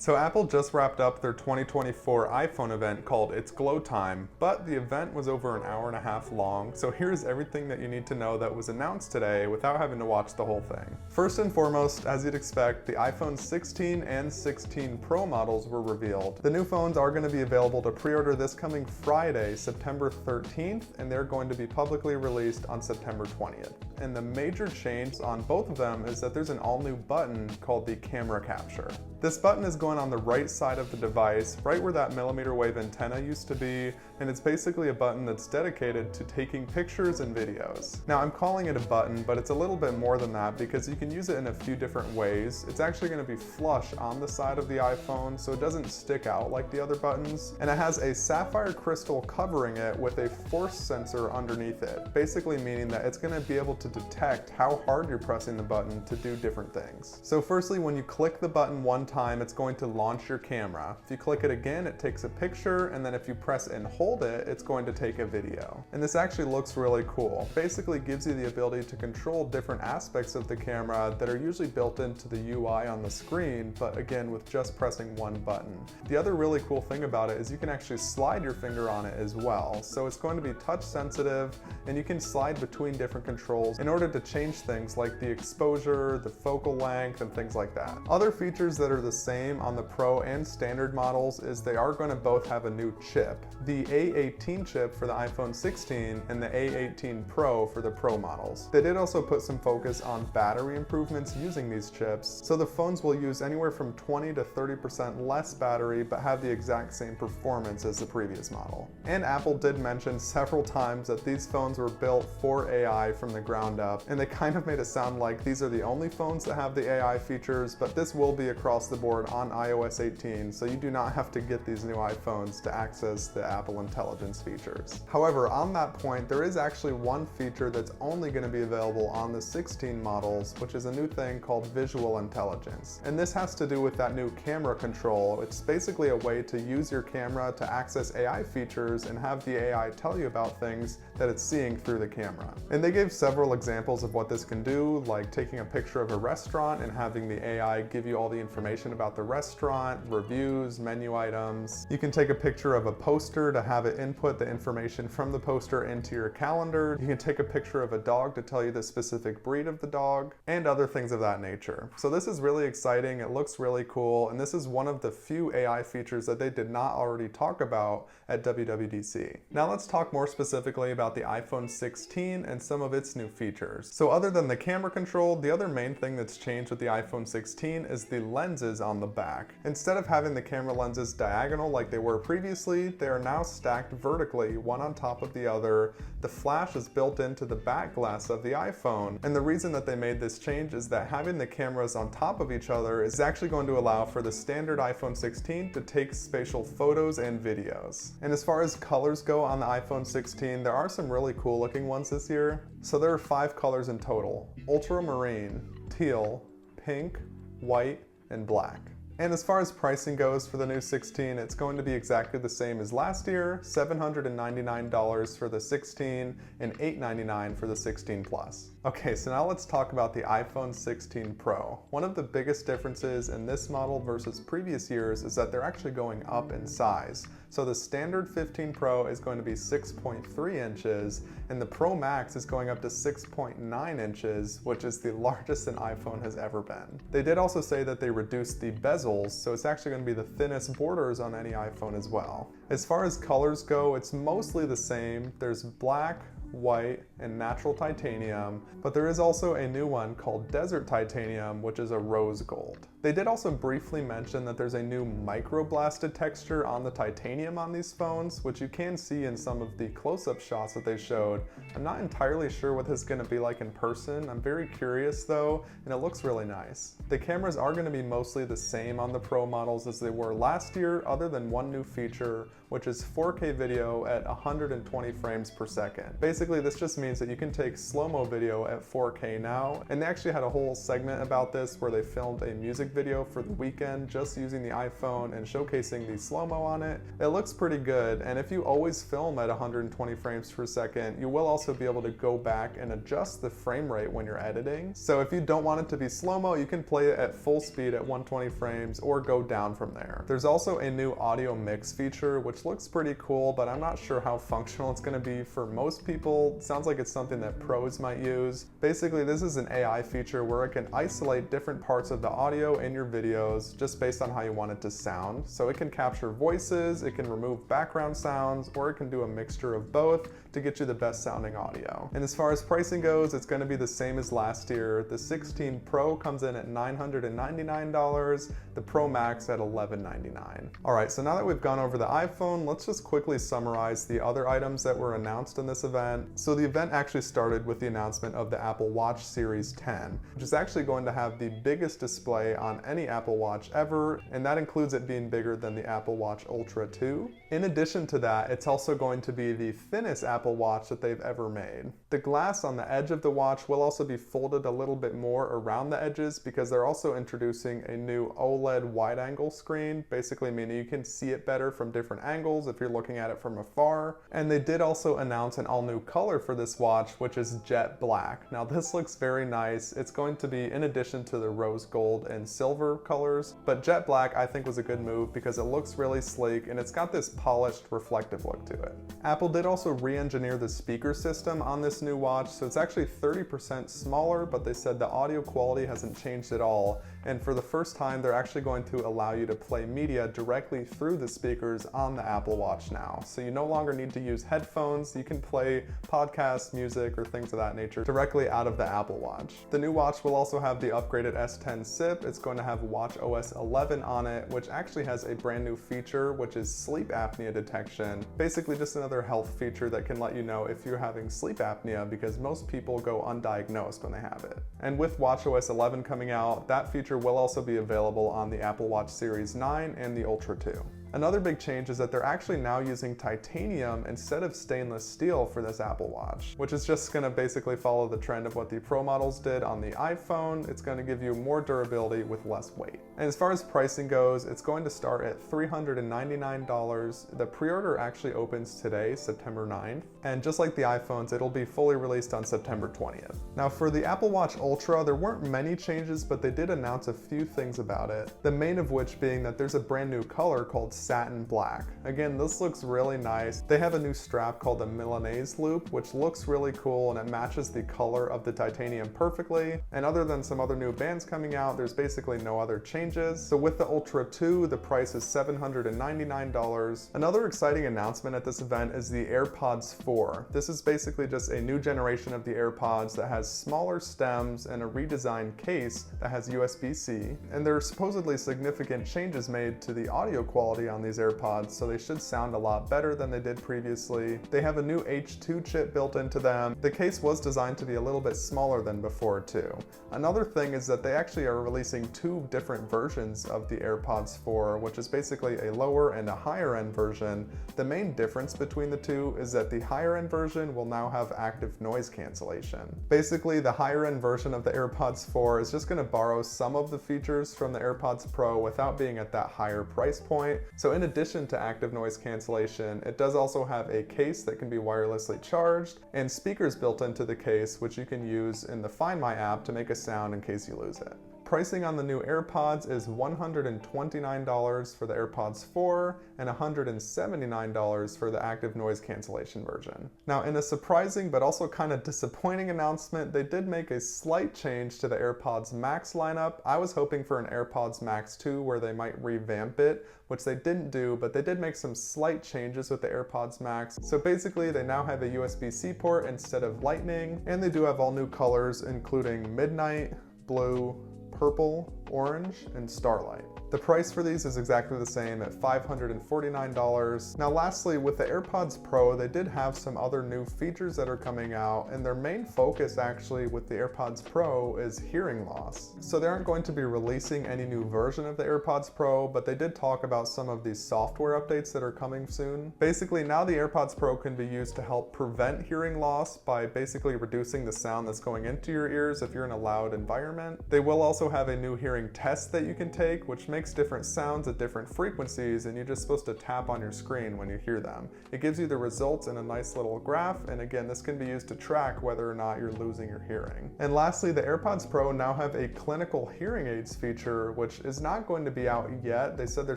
So Apple just wrapped up their 2024 iPhone event called It's Glowtime, but the event was over an hour and a half long, so here's everything that you need to know that was announced today without having to watch the whole thing. First and foremost, as you'd expect, the iPhone 16 and 16 Pro models were revealed. The new phones are going to be available to pre-order this coming Friday, September 13th, and they're going to be publicly released on September 20th. And the major change on both of them is that there's an all-new button called the camera capture. This button is going on the right side of the device, right where that millimeter wave antenna used to be, and it's basically a button that's dedicated to taking pictures and videos. Now I'm calling it a button, but it's a little bit more than that because you can use it in a few different ways. It's actually going to be flush on the side of the iPhone, so it doesn't stick out like the other buttons, and it has a sapphire crystal covering it with a force sensor underneath it, basically meaning that it's going to be able to detect how hard you're pressing the button to do different things. So firstly, when you click the button one time, it's going to launch your camera. If you click it again, it takes a picture, and then if you press and hold it, it's going to take a video. And this actually looks really cool. Basically gives you the ability to control different aspects of the camera that are usually built into the UI on the screen, but again, with just pressing one button. The other really cool thing about it is you can actually slide your finger on it as well. So it's going to be touch sensitive, and you can slide between different controls in order to change things like the exposure, the focal length, and things like that. Other features that are the same on the Pro and standard models is they are going to both have a new chip. The A18 chip for the iPhone 16 and the A18 Pro for the Pro models. They did also put some focus on battery improvements using these chips, so the phones will use anywhere from 20 to 30% less battery but have the exact same performance as the previous model. And Apple did mention several times that these phones were built for AI from the ground up, and they kind of made it sound like these are the only phones that have the AI features, but this will be across the board on iOS 18, so you do not have to get these new iPhones to access the Apple Intelligence features. However, on that point, there is actually one feature that's only going to be available on the 16 models, which is a new thing called Visual Intelligence. And this has to do with that new camera control. It's basically a way to use your camera to access AI features and have the AI tell you about things that it's seeing through the camera. And they gave several examples of what this can do, like taking a picture of a restaurant and having the AI give you all the information about the restaurant, reviews, menu items. You can take a picture of a poster to have it input the information from the poster into your calendar. You can take a picture of a dog to tell you the specific breed of the dog, and other things of that nature. So this is really exciting, it looks really cool, and this is one of the few AI features that they did not already talk about at WWDC. Now let's talk more specifically about the iPhone 16 and some of its new features. So other than the camera control, the other main thing that's changed with the iPhone 16 is the lenses on the back. Instead of having the camera lenses diagonal like they were previously, they are now stacked vertically, one on top of the other. The flash is built into the back glass of the iPhone, and the reason that they made this change is that having the cameras on top of each other is actually going to allow for the standard iPhone 16 to take spatial photos and videos. And as far as colors go on the iPhone 16, there are some really cool looking ones this year. So there are 5 colors in total: ultramarine, teal, pink, white, and black. And as far as pricing goes for the new 16, it's going to be exactly the same as last year, $799 for the 16 and $899 for the 16 Plus. Okay, so now let's talk about the iPhone 16 Pro. One of the biggest differences in this model versus previous years is that they're actually going up in size. So the standard 15 Pro is going to be 6.3 inches, and the Pro Max is going up to 6.9 inches, which is the largest an iPhone has ever been. They did also say that they reduced the bezels, so it's actually going to be the thinnest borders on any iPhone as well. As far as colors go, it's mostly the same. There's black, white, and natural titanium, but there is also a new one called Desert Titanium, which is a rose gold. They did also briefly mention that there's a new microblasted texture on the titanium on these phones, which you can see in some of the close-up shots that they showed. I'm not entirely sure what this is going to be like in person. I'm very curious though, and it looks really nice. The cameras are going to be mostly the same on the Pro models as they were last year, other than one new feature, which is 4K video at 120 frames per second. Basically, this just means that you can take slow-mo video at 4K now, and they actually had a whole segment about this where they filmed a music music video for the weekend just using the iPhone and showcasing the slow-mo on it. It looks pretty good, and if you always film at 120 frames per second, you will also be able to go back and adjust the frame rate when you're editing. So if you don't want it to be slow-mo, you can play it at full speed at 120 frames or go down from there. There's also a new audio mix feature, which looks pretty cool, but I'm not sure how functional it's going to be for most people. It sounds like it's something that pros might use. Basically, this is an AI feature where it can isolate different parts of the audio in your videos just based on how you want it to sound. So it can capture voices, it can remove background sounds, or it can do a mixture of both to get you the best sounding audio. And as far as pricing goes, it's going to be the same as last year. The 16 Pro comes in at $999, the Pro Max at $1,199. Alright, so now that we've gone over the iPhone, let's just quickly summarize the other items that were announced in this event. So the event actually started with the announcement of the Apple Watch Series 10, which is actually going to have the biggest display on any Apple Watch ever, and that includes it being bigger than the Apple Watch Ultra 2. In addition to that, it's also going to be the thinnest Apple Watch that they've ever made. The glass on the edge of the watch will also be folded a little bit more around the edges because they're also introducing a new OLED wide-angle screen, basically meaning you can see it better from different angles if you're looking at it from afar. And they did also announce an all-new color for this watch, which is jet black. Now this looks very nice. It's going to be in addition to the rose gold and silver colors, but jet black I think was a good move because it looks really sleek and it's got this polished reflective look to it. Apple did also re-engineer the speaker system on this new watch, so it's actually 30% smaller, but they said the audio quality hasn't changed at all, and for the first time they're actually going to allow you to play media directly through the speakers on the Apple Watch now. So you no longer need to use headphones, you can play podcasts, music, or things of that nature directly out of the Apple Watch. The new watch will also have the upgraded S10 SIP. It's going to have watchOS 11 on it, which actually has a brand new feature, which is sleep apnea detection. Basically just another health feature that can let you know if you're having sleep apnea, because most people go undiagnosed when they have it. And with watchOS 11 coming out, that feature will also be available on the Apple Watch Series 9 and the Ultra 2. Another big change is that they're actually now using titanium instead of stainless steel for this Apple Watch, which is just going to basically follow the trend of what the Pro models did on the iPhone. It's going to give you more durability with less weight. And as far as pricing goes, it's going to start at $399. The pre-order actually opens today, September 9th, and just like the iPhones, it'll be fully released on September 20th. Now for the Apple Watch Ultra, there weren't many changes, but they did announce a few things about it. The main of which being that there's a brand new color called satin black. Again, this looks really nice. They have a new strap called the Milanese loop, which looks really cool and it matches the color of the titanium perfectly. And other than some other new bands coming out, there's basically no other changes. So with the Ultra 2, the price is $799. Another exciting announcement at this event is the AirPods 4. This is basically just a new generation of the AirPods that has smaller stems and a redesigned case that has USB-C. And there are supposedly significant changes made to the audio quality on these AirPods, so they should sound a lot better than they did previously. They have a new H2 chip built into them. The case was designed to be a little bit smaller than before too. Another thing is that they actually are releasing two different versions of the AirPods 4, which is basically a lower and a higher end version. The main difference between the two is that the higher end version will now have active noise cancellation. Basically, the higher end version of the AirPods 4 is just going to borrow some of the features from the AirPods Pro without being at that higher price point. So in addition to active noise cancellation, it does also have a case that can be wirelessly charged and speakers built into the case, which you can use in the Find My app to make a sound in case you lose it. Pricing on the new AirPods is $129 for the AirPods 4 and $179 for the active noise cancellation version. Now, in a surprising but also kind of disappointing announcement, they did make a slight change to the AirPods Max lineup. I was hoping for an AirPods Max 2 where they might revamp it, which they didn't do, but they did make some slight changes with the AirPods Max. So basically, they now have a USB-C port instead of Lightning, and they do have all new colors, including Midnight, Blue, Purple, Orange, and Starlight. The price for these is exactly the same at $549. Now lastly, with the AirPods Pro, they did have some other new features that are coming out, and their main focus actually with the AirPods Pro is hearing loss. So they aren't going to be releasing any new version of the AirPods Pro, but they did talk about some of these software updates that are coming soon. Basically, now the AirPods Pro can be used to help prevent hearing loss by basically reducing the sound that's going into your ears if you're in a loud environment. They will also have a new hearing test that you can take, which makes different sounds at different frequencies, and you're just supposed to tap on your screen when you hear them. It gives you the results in a nice little graph, and again, this can be used to track whether or not you're losing your hearing. And lastly, the AirPods Pro now have a clinical hearing aids feature, which is not going to be out yet. They said they're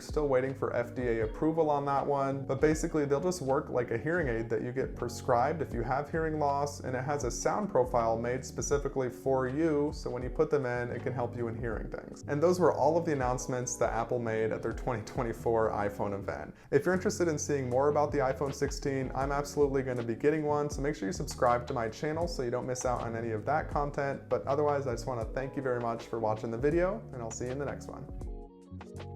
still waiting for FDA approval on that one, but basically they'll just work like a hearing aid that you get prescribed if you have hearing loss, and it has a sound profile made specifically for you, so when you put them in, it can help you in hearing things. And those were all of the announcements that Apple made at their 2024 iPhone event. If you're interested in seeing more about the iPhone 16, I'm absolutely going to be getting one, so make sure you subscribe to my channel so you don't miss out on any of that content. But otherwise, I just want to thank you very much for watching the video, and I'll see you in the next one.